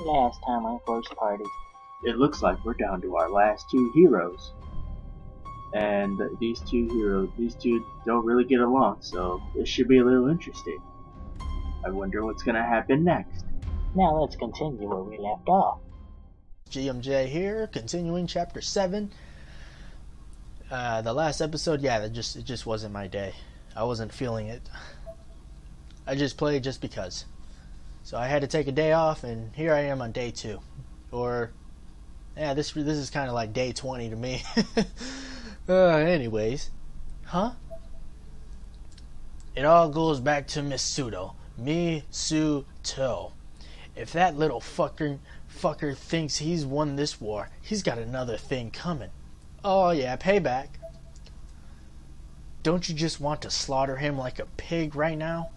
Last time on First Party. It looks like we're down to our last two heroes. And these two don't really get along, so this should be a little interesting. I wonder what's gonna happen next. Now let's continue where we left off. GMJ here, continuing chapter 7. The last episode, yeah, it just wasn't my day. I wasn't feeling it. I just played just because. So I had to take a day off, and here I am on day 2. Or, yeah, this is kind of like day 20 to me. Anyways. Huh? It all goes back to Misuto. Misuto. If that little fucker thinks he's won this war, he's got another thing coming. Oh yeah, payback. Don't you just want to slaughter him like a pig right now?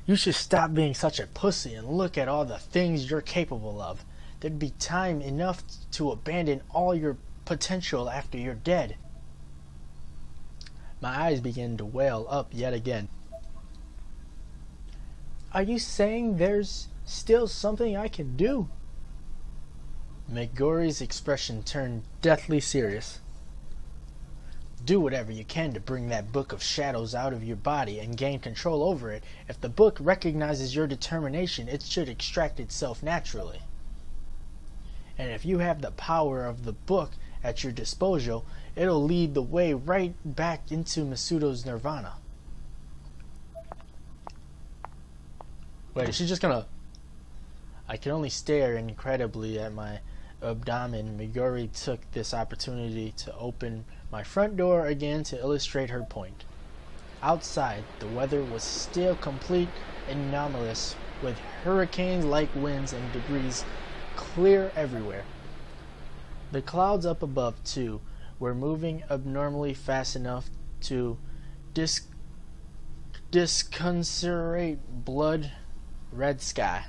You should stop being such a pussy and look at all the things you're capable of. There'd be time enough to abandon all your potential after you're dead. My eyes begin to well up yet again. Are you saying there's still something I can do? Megori's expression turned deathly serious. Do whatever you can to bring that book of shadows out of your body and gain control over it. If the book recognizes your determination, it should extract itself naturally. And if you have the power of the book at your disposal, it'll lead the way right back into Misuto's nirvana. Wait, is she just gonna... I can only stare incredibly at my abdomen. Megori took this opportunity to open my front door again to illustrate her point. Outside, the weather was still complete anomalous, with hurricane-like winds and debris clear everywhere. The clouds up above, too, were moving abnormally fast enough to disconcertate blood-red sky.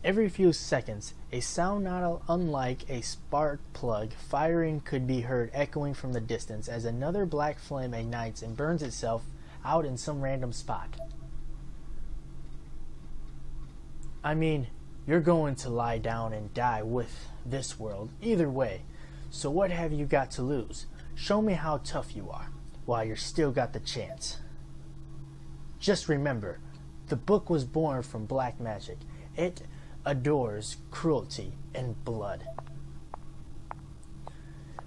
Every few seconds, a sound not unlike a spark plug firing could be heard echoing from the distance as another black flame ignites and burns itself out in some random spot. I mean, you're going to lie down and die with this world, either way, so what have you got to lose? Show me how tough you are, while you're still got the chance. Just remember, the book was born from black magic. It adores cruelty and blood.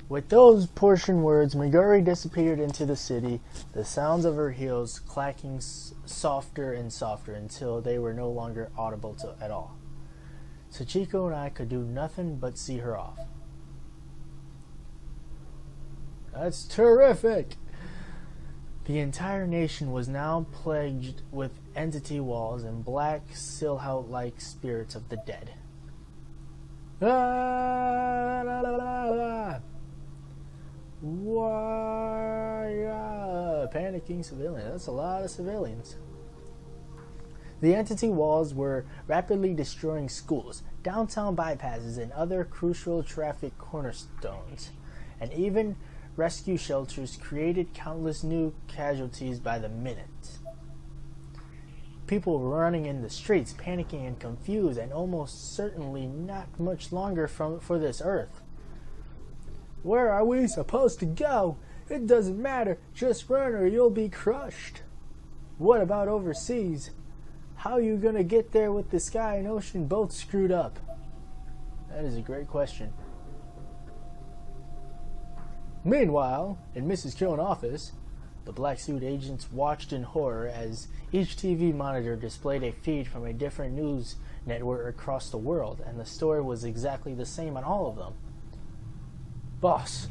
With those portion words, Megori disappeared into the city, the sounds of her heels clacking softer and softer until they were no longer audible at all. Sachiko and I could do nothing but see her off. That's terrific! The entire nation was now plagued with entity walls and black silhouette-like spirits of the dead. Panicking civilians. That's a lot of civilians. The entity walls were rapidly destroying schools, downtown bypasses, and other crucial traffic cornerstones, and even rescue shelters created countless new casualties by the minute. People were running in the streets, panicking and confused, and almost certainly not much longer for this earth. Where are we supposed to go? It doesn't matter. Just run or you'll be crushed. What about overseas? How are you going to get there with the sky and ocean both screwed up? That is a great question. Meanwhile, in Mrs. Kyo's office, the black suit agents watched in horror as each TV monitor displayed a feed from a different news network across the world, and the story was exactly the same on all of them. Boss,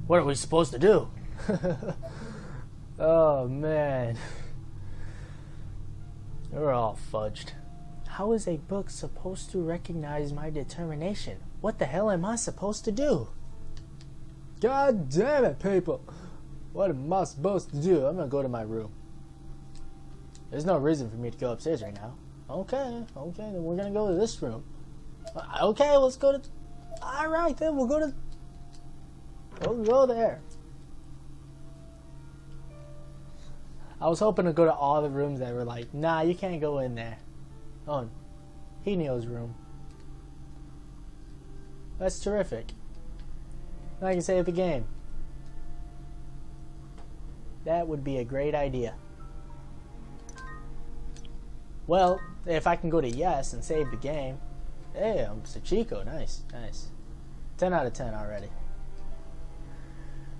what are we supposed to do? Oh man. We're all fudged. How is a book supposed to recognize my determination? What the hell am I supposed to do? God damn it, people! What am I supposed to do? I'm gonna go to my room. There's no reason for me to go upstairs right now. Okay, then we're gonna go to this room. Okay, let's go to... Alright then, we'll go there. I was hoping to go to all the rooms that were like, nah, you can't go in there. Oh, Hino's room. That's terrific. I can save the game. That would be a great idea. Well, if I can go to yes and save the game. Hey, I'm Sachiko. Nice, nice. 10 out of 10 already.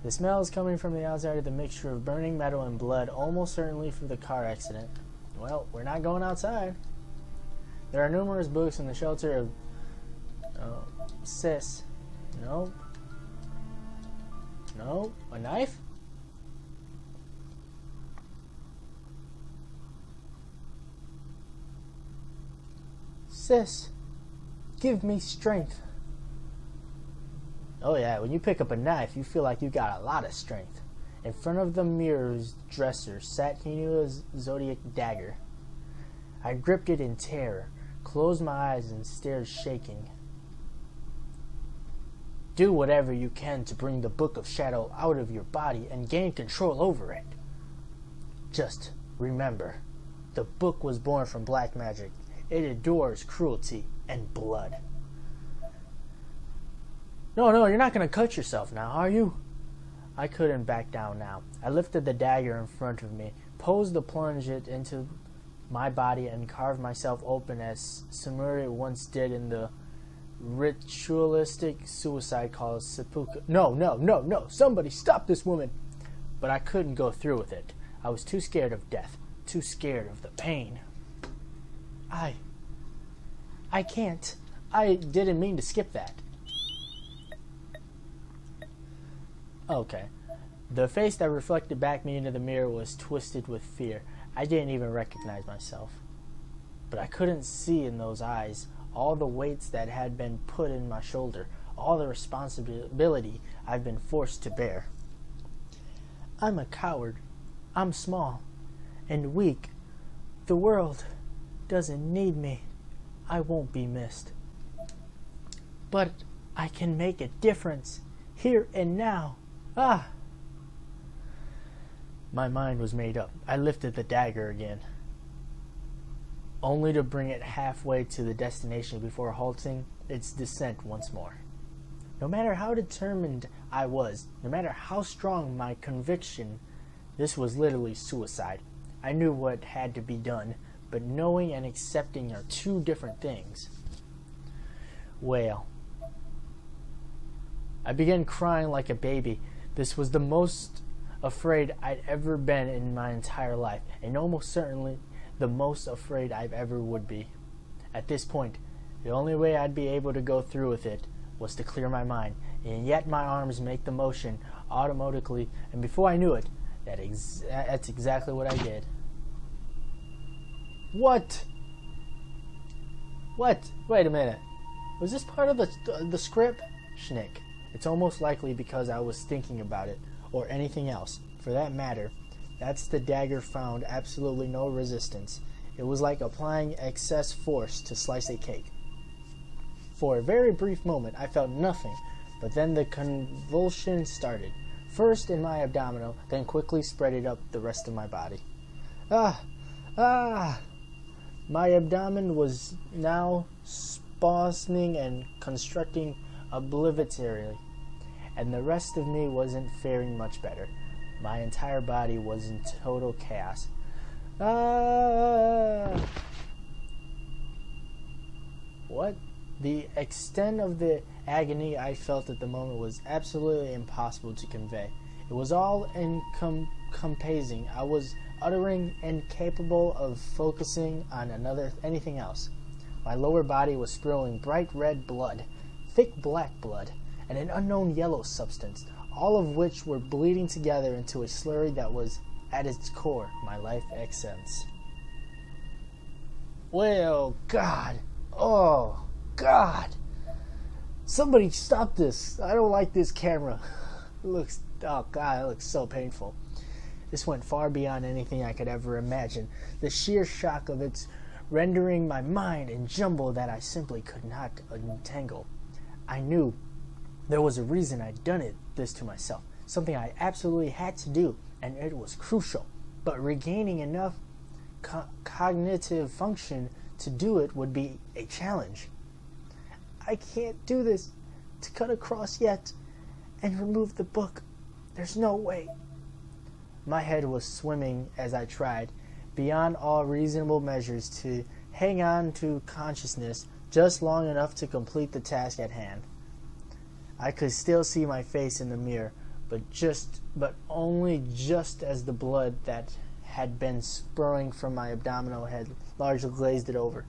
The smell is coming from the outside of the mixture of burning metal and blood, almost certainly from the car accident. Well, we're not going outside. There are numerous books in the shelter of... Sis. No. No. A knife? Sis, give me strength. Oh yeah, when you pick up a knife, you feel like you got a lot of strength. In front of the mirror's dresser sat Hino's zodiac dagger. I gripped it in terror, closed my eyes, and stared shaking. Do whatever you can to bring the Book of Shadow out of your body and gain control over it. Just remember, the book was born from black magic. It adores cruelty and blood. No, you're not going to cut yourself now, are you? I couldn't back down now. I lifted the dagger in front of me, posed to plunge it into my body, and carved myself open as Samuri once did in the ritualistic suicide called seppuku. No, somebody stop this woman! But I couldn't go through with it. I was too scared of death, too scared of the pain. I can't. I didn't mean to skip that. Okay. The face that reflected back me into the mirror was twisted with fear. I didn't even recognize myself. But I couldn't see in those eyes all the weights that had been put in my shoulder, all the responsibility I've been forced to bear. I'm a coward. I'm small and weak. The world doesn't need me. I won't be missed. But I can make a difference here and now. My mind was made up. I lifted the dagger again, only to bring it halfway to the destination before halting its descent once more. No matter how determined I was, no matter how strong my conviction, this was literally suicide. I knew what had to be done, but knowing and accepting are two different things. Well, I began crying like a baby. This was the most afraid I'd ever been in my entire life, and almost certainly the most afraid I've ever would be. At this point, the only way I'd be able to go through with it was to clear my mind, and yet my arms make the motion automatically, and before I knew it, that's exactly what I did. What? Wait a minute. Was this part of the script? Schnick. It's almost likely because I was thinking about it, or anything else. For that matter, that's the dagger found absolutely no resistance. It was like applying excess force to slice a cake. For a very brief moment, I felt nothing, but then the convulsion started. First in my abdominal, then quickly spread it up the rest of my body. My abdomen was now spasming and constricting obliteratively, and the rest of me wasn't faring much better. My entire body was in total chaos. What? The extent of the agony I felt at the moment was absolutely impossible to convey. It was all encompassing. I was uttering, incapable of focusing on anything else. My lower body was spilling bright red blood, thick black blood, and an unknown yellow substance, all of which were bleeding together into a slurry that was, at its core, my life essence. Well, God. Oh, God. Somebody stop this. I don't like this camera. Oh, God, it looks so painful. This went far beyond anything I could ever imagine. The sheer shock of its rendering my mind in jumble that I simply could not untangle. I knew there was a reason I'd done this to myself, something I absolutely had to do, and it was crucial. But regaining enough cognitive function to do it would be a challenge. I can't do this. To cut across yet and remove the book. There's no way. My head was swimming as I tried, beyond all reasonable measures, to hang on to consciousness just long enough to complete the task at hand. I could still see my face in the mirror, but only just as the blood that had been spurring from my abdominal had largely glazed it over.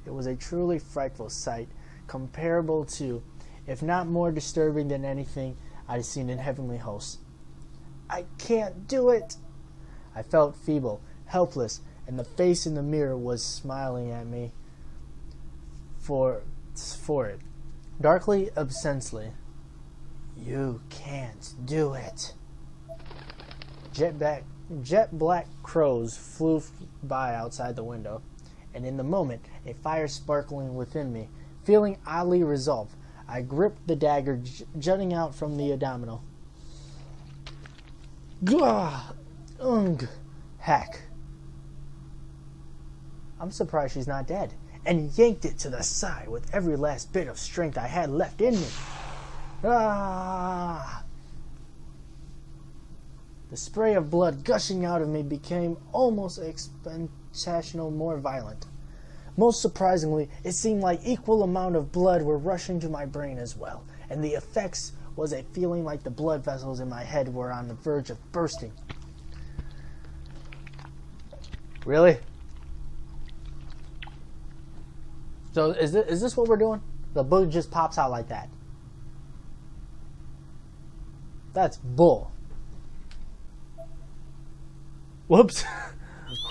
It was a truly frightful sight, comparable to, if not more disturbing than anything I'd seen in heavenly hosts. I can't do it! I felt feeble, helpless, and the face in the mirror was smiling at me for it, darkly, obscensely. You can't do it. Jet black crows flew by outside the window, and in the moment, a fire sparkling within me, feeling oddly resolved, I gripped the dagger jutting out from the abdominal. Gah! Heck. I'm surprised she's not dead, and yanked it to the side with every last bit of strength I had left in me. Ah! The spray of blood gushing out of me became almost exponentially more violent. Most surprisingly, it seemed like equal amount of blood were rushing to my brain as well, and the effects was a feeling like the blood vessels in my head were on the verge of bursting. Really? So is this what we're doing? The book just pops out like that. That's bull. Whoops.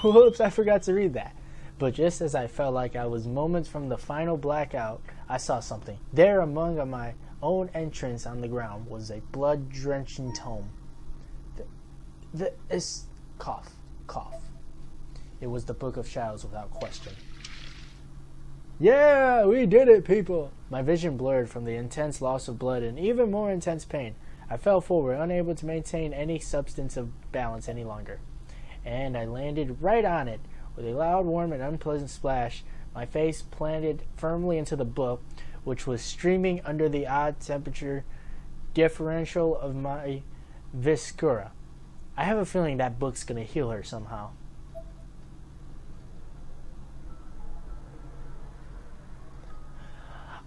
Whoops, I forgot to read that. But just as I felt like I was moments from the final blackout, I saw something. There among my own entrance on the ground was a blood-drenching tome. Cough. It was the Book of Shadows without question. Yeah, we did it, people! My vision blurred from the intense loss of blood and even more intense pain. I fell forward, unable to maintain any substance of balance any longer. And I landed right on it. With a loud, warm, and unpleasant splash, my face planted firmly into the book, which was streaming under the odd temperature differential of my viscera. I have a feeling that book's gonna heal her somehow.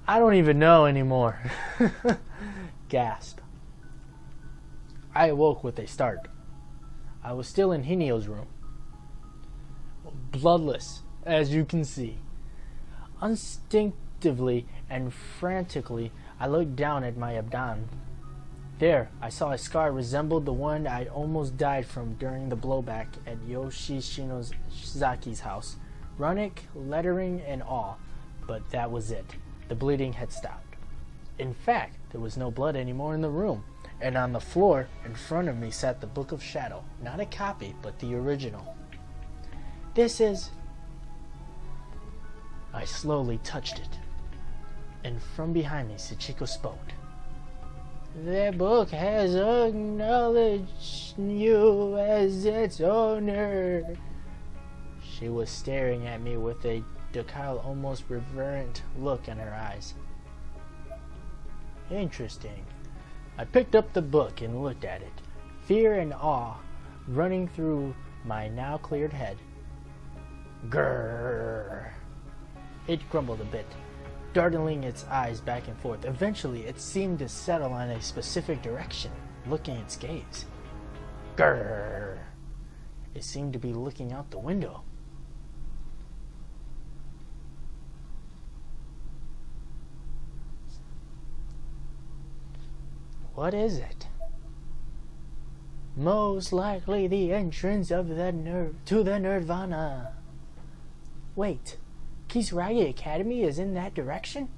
I don't even know anymore. Gasp. I awoke with a start. I was still in Hinio's room. Bloodless, as you can see. Instinctively and frantically, I looked down at my abdomen. There, I saw a scar resembled the one I almost died from during the blowback at Yoshinozaki's house. Runic lettering and all, but that was it. The bleeding had stopped. In fact, there was no blood anymore in the room, and on the floor in front of me sat the Book of Shadow, not a copy, but the original. This is... I slowly touched it, and from behind me, Sachiko spoke. The book has acknowledged you as its owner. She was staring at me with a docile, almost reverent look in her eyes. Interesting. I picked up the book and looked at it, fear and awe running through my now cleared head. Grrr. It grumbled a bit, darting its eyes back and forth. Eventually, it seemed to settle on a specific direction, looking its gaze. Grrr. It seemed to be looking out the window. What is it? Most likely the entrance of to the Nirvana. Wait, Kisaragi Academy is in that direction?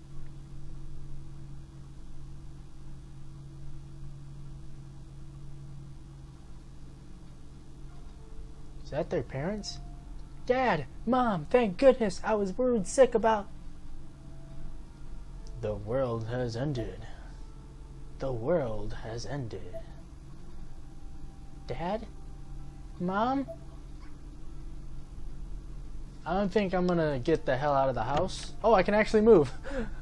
Is that their parents? Dad, Mom, thank goodness, I was worried sick about... The world has ended. The world has ended. Dad? Mom? I don't think I'm gonna get the hell out of the house. Oh, I can actually move.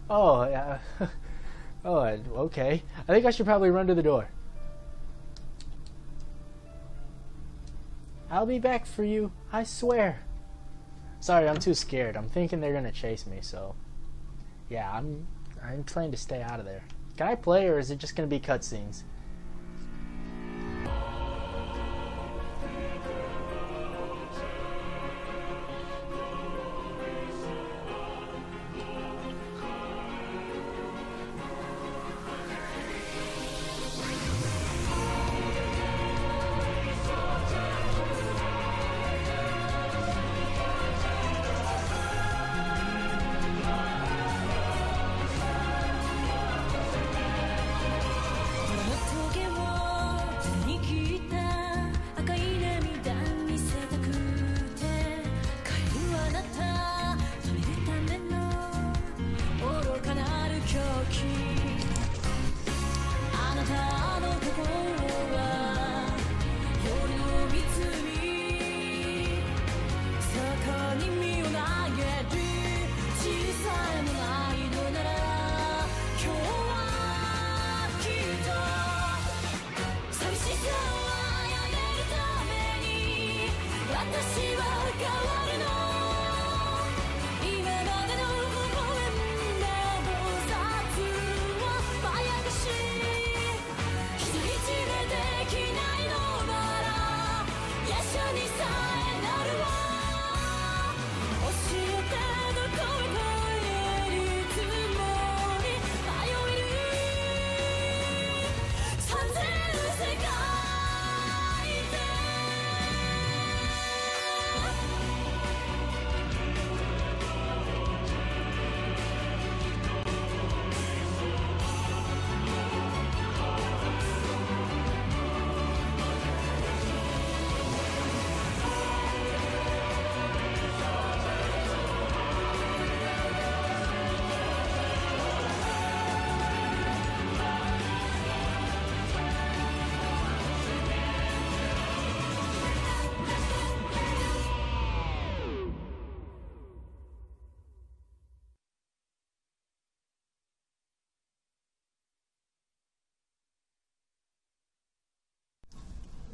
Oh, yeah. Oh, okay. I think I should probably run to the door. I'll be back for you, I swear. Sorry, I'm too scared. I'm thinking they're gonna chase me, so yeah, I'm trying to stay out of there. Can I play, or is it just gonna be cutscenes?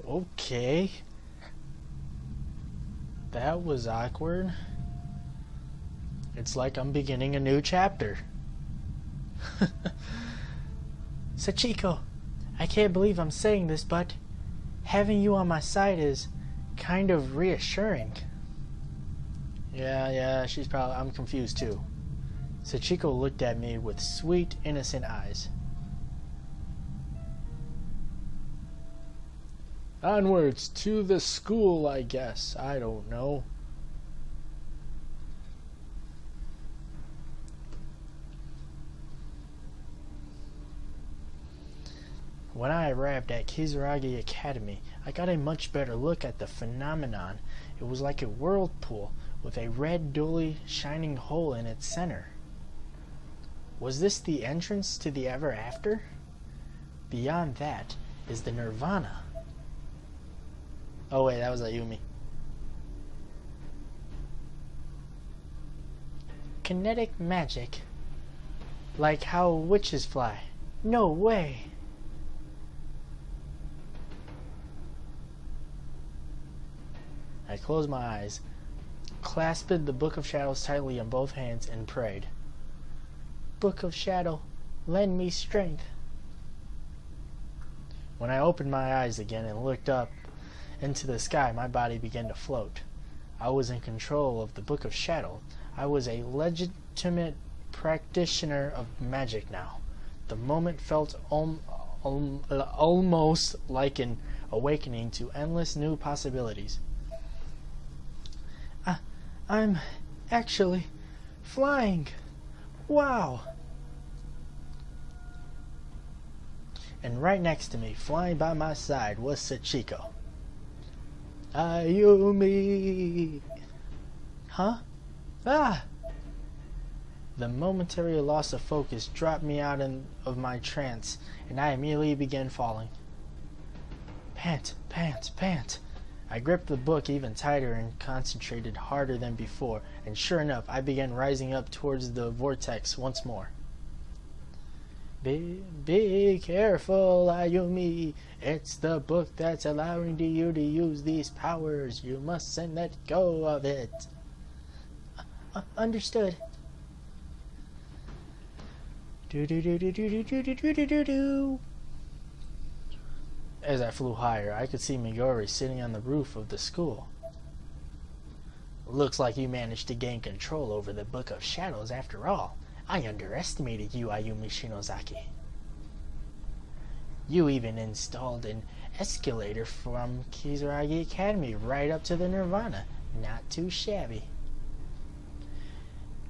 Okay. That was awkward. It's like I'm beginning a new chapter. Sachiko, I can't believe I'm saying this, but having you on my side is kind of reassuring. Yeah, she's probably... I'm confused too. Sachiko looked at me with sweet, innocent eyes. Onwards to the school, I guess. I don't know. When I arrived at Kizuragi Academy, I got a much better look at the phenomenon. It was like a whirlpool with a red, dully shining hole in its center. Was this the entrance to the ever after? Beyond that is the nirvana. Oh wait, that was Ayumi. Kinetic magic. Like how witches fly. No way. I closed my eyes, clasped the Book of Shadows tightly in both hands, and prayed. Book of Shadow, lend me strength. When I opened my eyes again and looked up into the sky, my body began to float. I was in control of the Book of Shadow. I was a legitimate practitioner of magic now. The moment felt almost like an awakening to endless new possibilities. I'm actually flying. Wow. And right next to me, flying by my side, was Sachiko. Ayumi. Huh? Ah! The momentary loss of focus dropped me out of my trance, and I immediately began falling. Pant, pant, pant. I gripped the book even tighter and concentrated harder than before, and sure enough, I began rising up towards the vortex once more. Be careful, Ayumi. It's the book that's allowing you to use these powers. You mustn't let go of it. Understood. Do. As I flew higher, I could see Meguri sitting on the roof of the school. Looks like you managed to gain control over the Book of Shadows after all. I underestimated you, Ayumi Shinozaki. You even installed an escalator from Kizuragi Academy right up to the Nirvana. Not too shabby.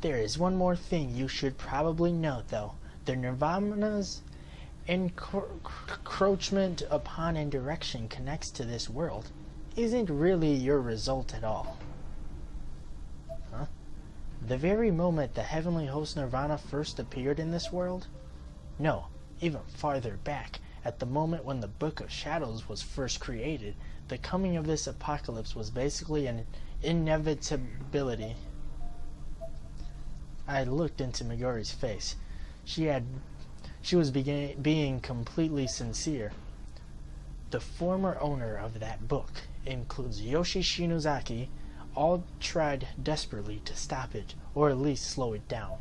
There is one more thing you should probably know, though. The Nirvana's encroachment upon and direction connects to this world isn't really your result at all. Huh? The very moment the heavenly host Nirvana first appeared in this world? No, even farther back, at the moment when the Book of Shadows was first created, the coming of this apocalypse was basically an inevitability. I looked into Meguri's face. She was being completely sincere. The former owner of that book includes Yoshi Shinozaki. All tried desperately to stop it, or at least slow it down.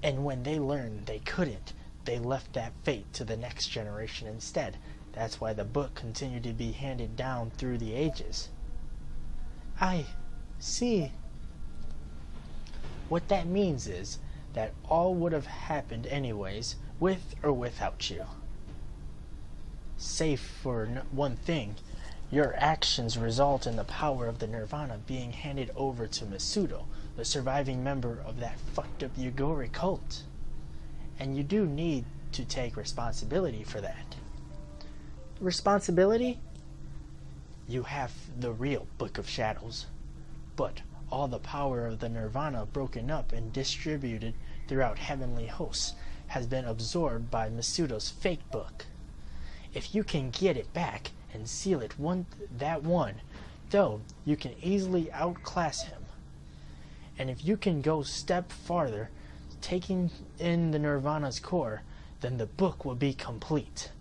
And when they learned they couldn't, they left that fate to the next generation instead. That's why the book continued to be handed down through the ages. I see. What that means is that all would have happened anyways, with or without you. Save for one thing, your actions result in the power of the Nirvana being handed over to Masudo, the surviving member of that fucked up Yugori cult. And you do need to take responsibility for that. Responsibility? You have the real Book of Shadows, but all the power of the Nirvana broken up and distributed throughout heavenly hosts has been absorbed by Masudo's fake book. If you can get it back and seal it though, you can easily outclass him. And if you can go a step farther, taking in the Nirvana's core, then the book will be complete.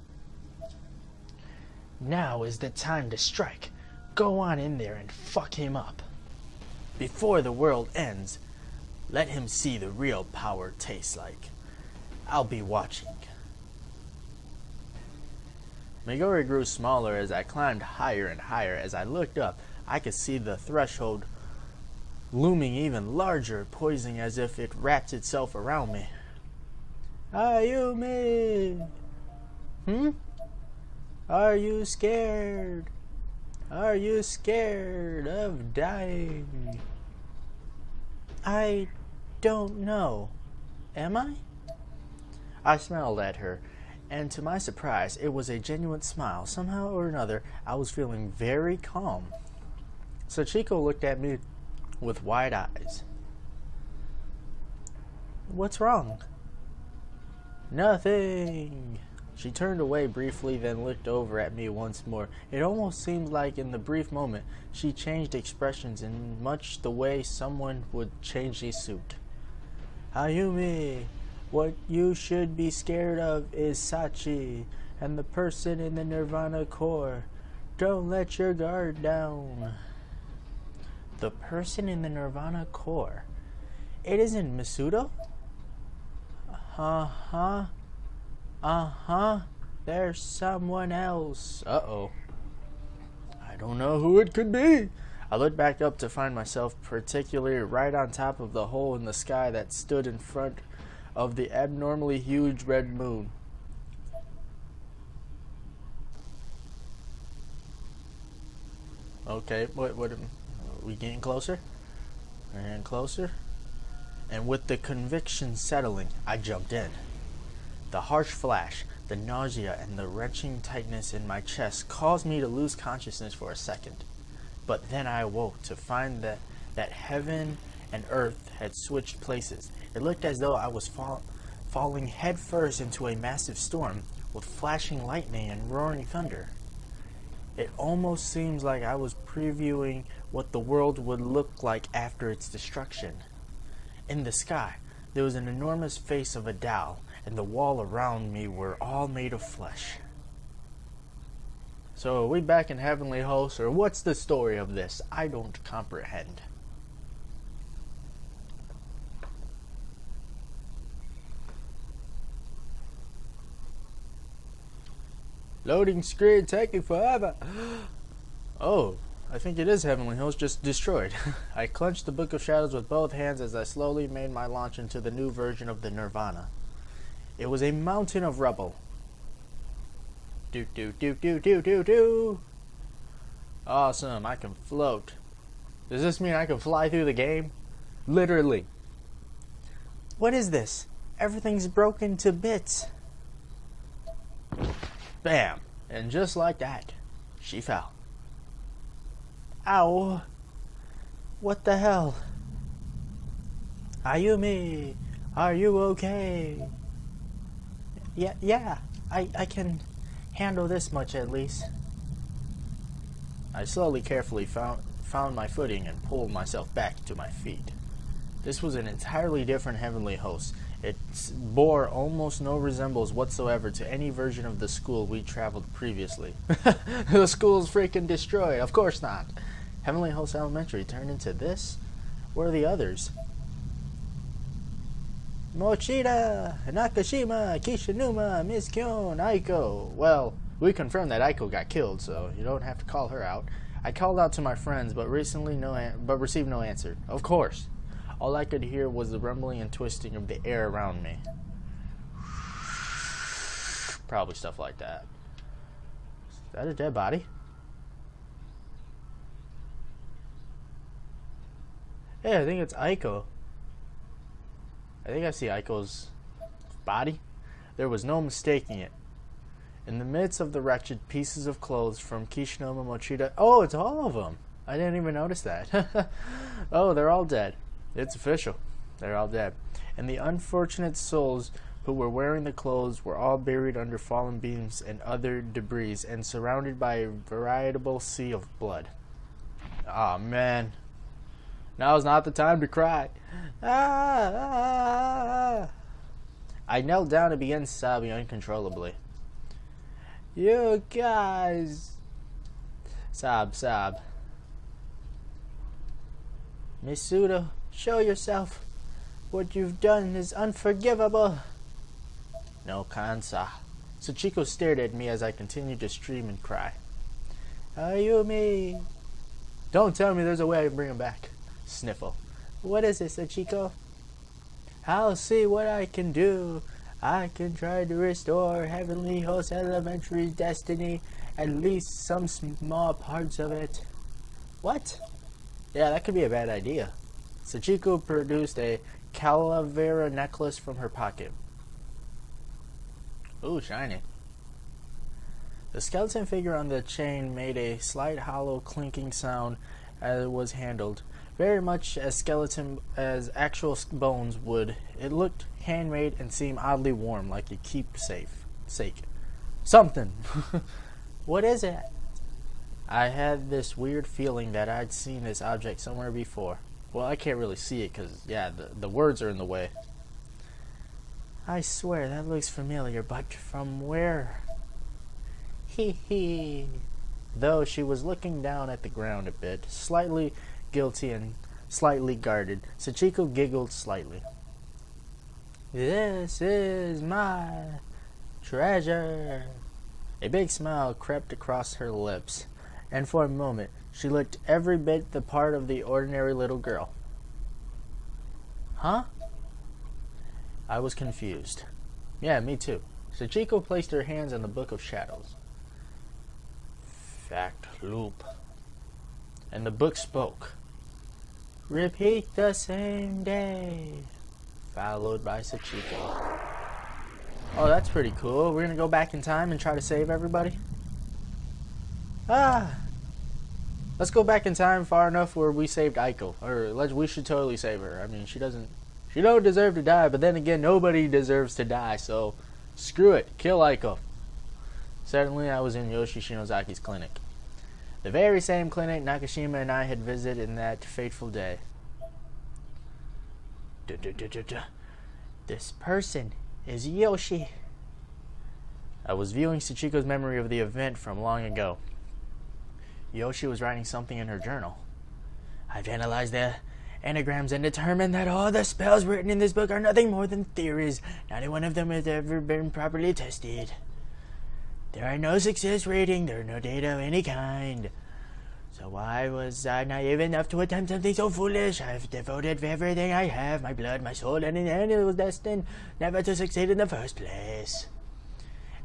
Now is the time to strike. Go on in there and fuck him up. Before the world ends, let him see the real power tastes like. I'll be watching. Meguri grew smaller as I climbed higher and higher. As I looked up, I could see the threshold looming even larger, poising as if it wrapped itself around me. Ayumi! Are you scared? Are you scared of dying? I don't know. Am I? I smiled at her, and to my surprise, it was a genuine smile. Somehow or another, I was feeling very calm. Sachiko looked at me with wide eyes. What's wrong? Nothing. She turned away briefly, then looked over at me once more. It almost seemed like in the brief moment, she changed expressions in much the way someone would change a suit. Ayumi, what you should be scared of is Sachi, and the person in the Nirvana core. Don't let your guard down. The person in the Nirvana core? It isn't Masudo? There's someone else. Uh-oh. I don't know who it could be. I looked back up to find myself particularly right on top of the hole in the sky that stood in front of the abnormally huge red moon. Okay, what are we getting closer? We're getting closer. And with the conviction settling, I jumped in. The harsh flash, the nausea, and the wrenching tightness in my chest caused me to lose consciousness for a second. But then I awoke to find that heaven and earth had switched places. It looked as though I was falling headfirst into a massive storm with flashing lightning and roaring thunder. It almost seems like I was previewing what the world would look like after its destruction. In the sky, there was an enormous face of a doll, and the wall around me were all made of flesh. So are we back in Heavenly Hosts, or what's the story of this? I don't comprehend. Loading screen taking forever. Oh, I think it is Heavenly Hosts, just destroyed. I clenched the Book of Shadows with both hands as I slowly made my launch into the new version of the Nirvana. It was a mountain of rubble. Do do do do do do do. Awesome, I can float. Does this mean I can fly through the game? Literally. What is this? Everything's broken to bits. Bam! And just like that, she fell. Ow! What the hell? Ayumi, are you okay? Yeah, I can handle this much at least. I slowly, carefully found my footing and pulled myself back to my feet. This was an entirely different Heavenly Host. It bore almost no resemblance whatsoever to any version of the school we traveled previously. The school's freaking destroyed. Of course not. Heavenly Host Elementary turned into this? Where are the others? Mochida, Nakashima, Kishinuma, Miss Kyon, Aiko. Well, we confirmed that Aiko got killed, so you don't have to call her out. I called out to my friends, but received no answer. Of course. All I could hear was the rumbling and twisting of the air around me. Probably stuff like that. Is that a dead body? Hey, I think it's Aiko. I think I see Aiko's body. There was no mistaking it. In the midst of the wretched pieces of clothes from Kishinuma Mochida... Oh, it's all of them. I didn't even notice that. Oh, they're all dead. It's official. They're all dead. And the unfortunate souls who were wearing the clothes were all buried under fallen beams and other debris and surrounded by a veritable sea of blood. Aw, man. Now's not the time to cry. I knelt down and began sobbing uncontrollably. You guys. Sob. Misuda, show yourself. What you've done is unforgivable. No, Kansa. Sachiko stared at me as I continued to scream and cry. Ayumi. Don't tell me there's a way I can bring him back. Sniffle. What is it, Sachiko? I'll see what I can do. I can try to restore Heavenly Host Elementary's destiny, at least some small parts of it. What? Yeah, that could be a bad idea. Sachiko produced a calavera necklace from her pocket. Ooh, shiny. The skeleton figure on the chain made a slight hollow clinking sound as it was handled. Very much as actual bones would. It looked handmade and seemed oddly warm, like a keepsake. Something. What is it? I had this weird feeling that I'd seen this object somewhere before. Well, I can't really see it because, yeah, the words are in the way. I swear that looks familiar, but from where? Hee. Though she was looking down at the ground a bit, slightly guilty and slightly guarded, Sachiko giggled slightly. This is my treasure. A big smile crept across her lips, and for a moment she looked every bit the part of the ordinary little girl. Huh? I was confused. Yeah, me too. Sachiko placed her hands on the Book of Shadows. Fact loop. And the book spoke. Repeat the same day. Followed by Sachiko. Oh, that's pretty cool. We're gonna go back in time and try to save everybody. Let's go back in time far enough where we saved Aiko. We should totally save her. I mean, she don't deserve to die, but then again, nobody deserves to die, so screw it. Kill Aiko. Suddenly, I was in Yoshi Shinozaki's clinic. The very same clinic Nakashima and I had visited in that fateful day. This person is Yoshi. I was viewing Sachiko's memory of the event from long ago. Yoshi was writing something in her journal. I've analyzed the anagrams and determined that all the spells written in this book are nothing more than theories. Not one of them has ever been properly tested. There are no success rating, there are no data of any kind. So why was I naive enough to attempt something so foolish? I've devoted everything I have, my blood, my soul, and in the end it was destined never to succeed in the first place.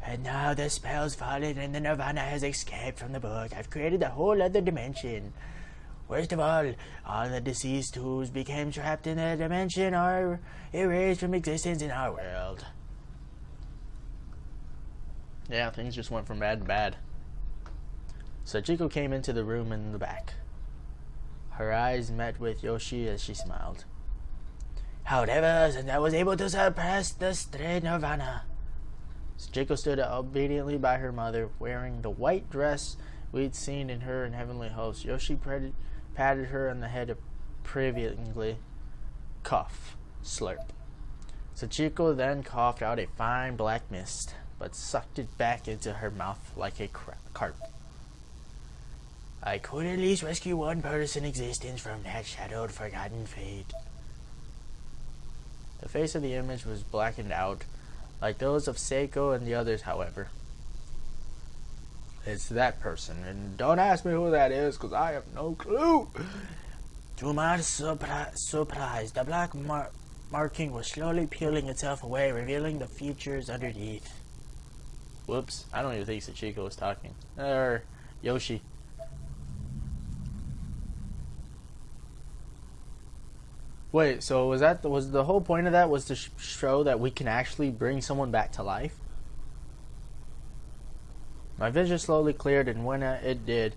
And now the spell's fallen and the Nirvana has escaped from the book. I've created a whole other dimension. Worst of all the deceased who became trapped in the dimension are erased from existence in our world. Yeah, things just went from bad to bad. Sachiko came into the room in the back. Her eyes met with Yoshi as she smiled. However, since I was able to suppress the stray Nirvana. Sachiko stood obediently by her mother, wearing the white dress we'd seen in her in Heavenly Host. Yoshi patted her on the head approvingly. Cough. Slurp. Sachiko then coughed out a fine black mist, but sucked it back into her mouth like a carp. I could at least rescue one person in existence from that shadowed, forgotten fate. The face of the image was blackened out, like those of Seiko and the others, however. It's that person, and don't ask me who that is, because I have no clue. To my surprise, the black marking was slowly peeling itself away, revealing the features underneath. Whoops, I don't even think Sachiko was talking. Or Yoshi. Wait, so was the whole point of that was to show that we can actually bring someone back to life? My vision slowly cleared, and when it did,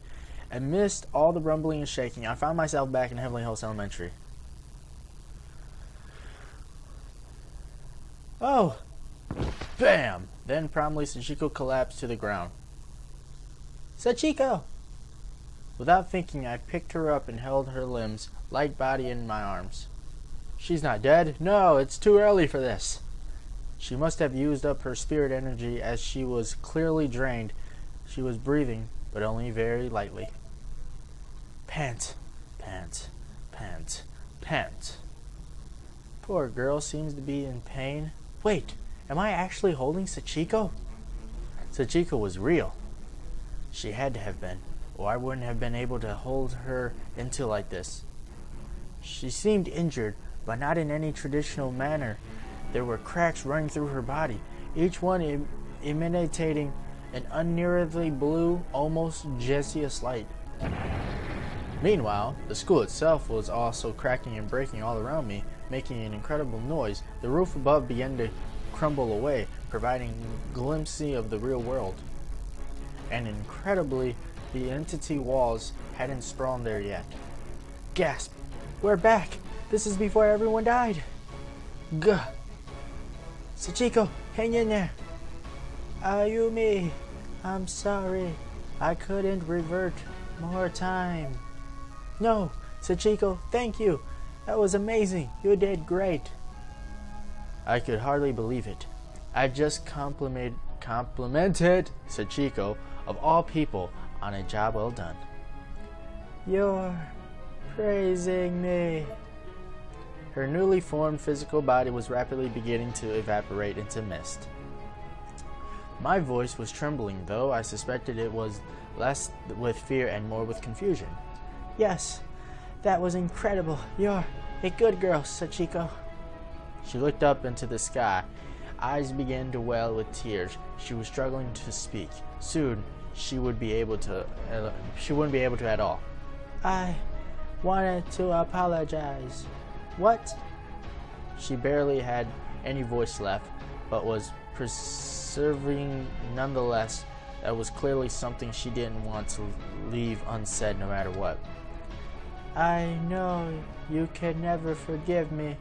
amidst all the rumbling and shaking, I found myself back in Heavenly Host Elementary. Oh! Bam! Then promptly Sachiko collapsed to the ground. Sachiko! Without thinking, I picked her up and held her limbs, light body, in my arms. She's not dead. No, it's too early for this. She must have used up her spirit energy, as she was clearly drained. She was breathing, but only very lightly. Pant, pant, pant, pant. Poor girl seems to be in pain. Wait, am I actually holding Sachiko? Sachiko was real. She had to have been, or I wouldn't have been able to hold her until like this. She seemed injured, but not in any traditional manner. There were cracks running through her body, each one emanating an unearthly blue, almost Jessius light. Meanwhile, the school itself was also cracking and breaking all around me, making an incredible noise. The roof above began to crumble away, providing a glimpse of the real world. And incredibly, the entity walls hadn't spawned there yet. Gasp! We're back! This is before everyone died! Gah! Sachiko, hang in there! Ayumi, I'm sorry. I couldn't revert more time. No, Sachiko, thank you. That was amazing. You did great. I could hardly believe it. I just complimented Sachiko, of all people, on a job well done. You're praising me. Her newly formed physical body was rapidly beginning to evaporate into mist. My voice was trembling, though I suspected it was less with fear and more with confusion. Yes, that was incredible. You're a good girl, Sachiko. She looked up into the sky. Eyes began to well with tears. She was struggling to speak. Soon, she wouldn't be able to at all. I wanted to apologize. What? She barely had any voice left, but was persevering nonetheless. That was clearly something she didn't want to leave unsaid no matter what. I know you can never forgive me,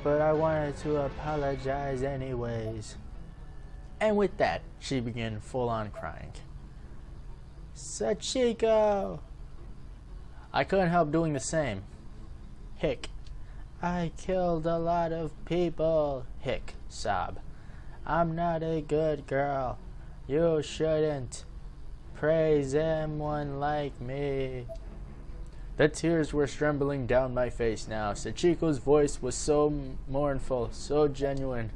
but I wanted to apologize anyways. And with that, she began full-on crying. Sachiko! I couldn't help doing the same. Hick. I killed a lot of people. Hick. Sob. I'm not a good girl. You shouldn't praise someone like me. The tears were trembling down my face now. Sachiko's voice was so mournful, so genuine.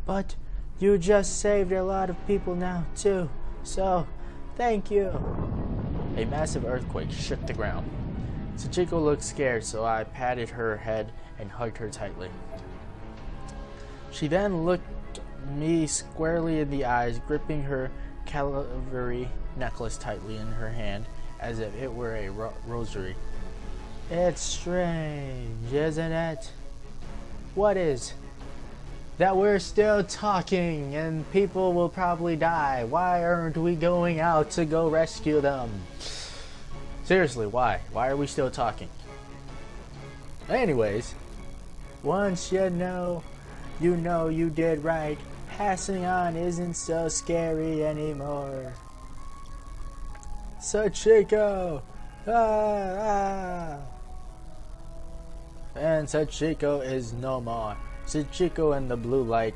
But you just saved a lot of people now, too. So, thank you. A massive earthquake shook the ground. Sachiko looked scared, so I patted her head and hugged her tightly. She then looked me squarely in the eyes, gripping her cavalry necklace tightly in her hand as if it were a rosary. It's strange, isn't it? What is? That we're still talking and people will probably die. Why aren't we going out to go rescue them? Seriously, why? Why are we still talking? Anyways, once you know you did right. Passing on isn't so scary anymore. Sachiko! And Sachiko is no more. Sachiko and the blue light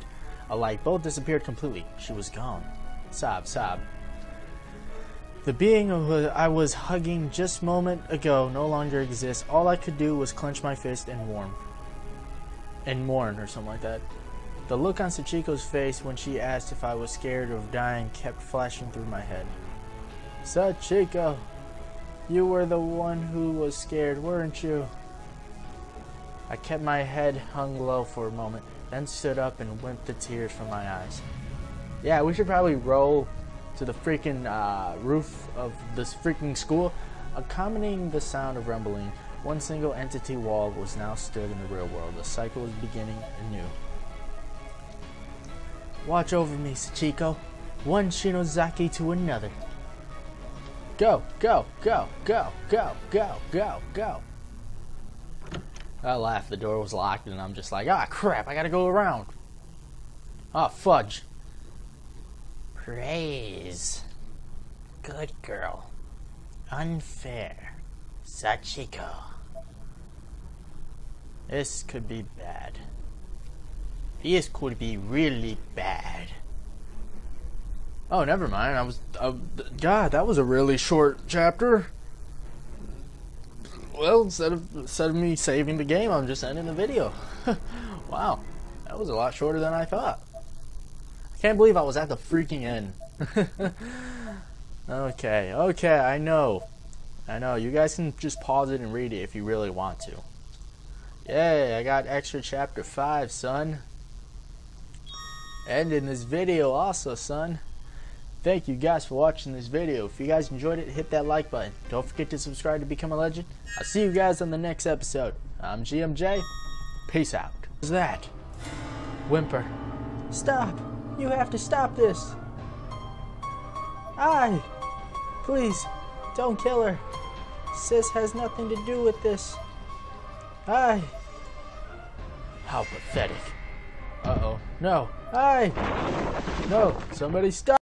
alike both disappeared completely. She was gone. Sob, sob. The being I was hugging just a moment ago no longer exists. All I could do was clench my fist and mourn or something like that. The look on Sachiko's face when she asked if I was scared of dying kept flashing through my head. Sachiko, you were the one who was scared, weren't you? I kept my head hung low for a moment, then stood up and wimped the tears from my eyes. Yeah, we should probably roll to the freaking roof of this freaking school. Accompanying the sound of rumbling, one single entity wall was now stood in the real world. The cycle was beginning anew. Watch over me, Sachiko. One Shinozaki to another. Go, go, go, go, go, go, go, go. I laughed. The door was locked and I'm just like, ah, crap, I gotta go around. Ah, fudge. Praise. Good girl. Unfair. Sachiko. This could be bad. This could be really bad. Oh, never mind. God, that was a really short chapter. Well, instead of me saving the game, I'm just ending the video. Wow, that was a lot shorter than I thought. I can't believe I was at the freaking end. Okay, I know. You guys can just pause it and read it if you really want to. Yay, I got extra chapter 5, son. Ending this video also, son. Thank you guys for watching this video. If you guys enjoyed it, hit that like button. Don't forget to subscribe to become a legend. I'll see you guys on the next episode. I'm GMJ. Peace out. What's that? Whimper. Stop! You have to stop this! Please, don't kill her. Sis has nothing to do with this. How pathetic. Uh-oh. No. No, somebody stop!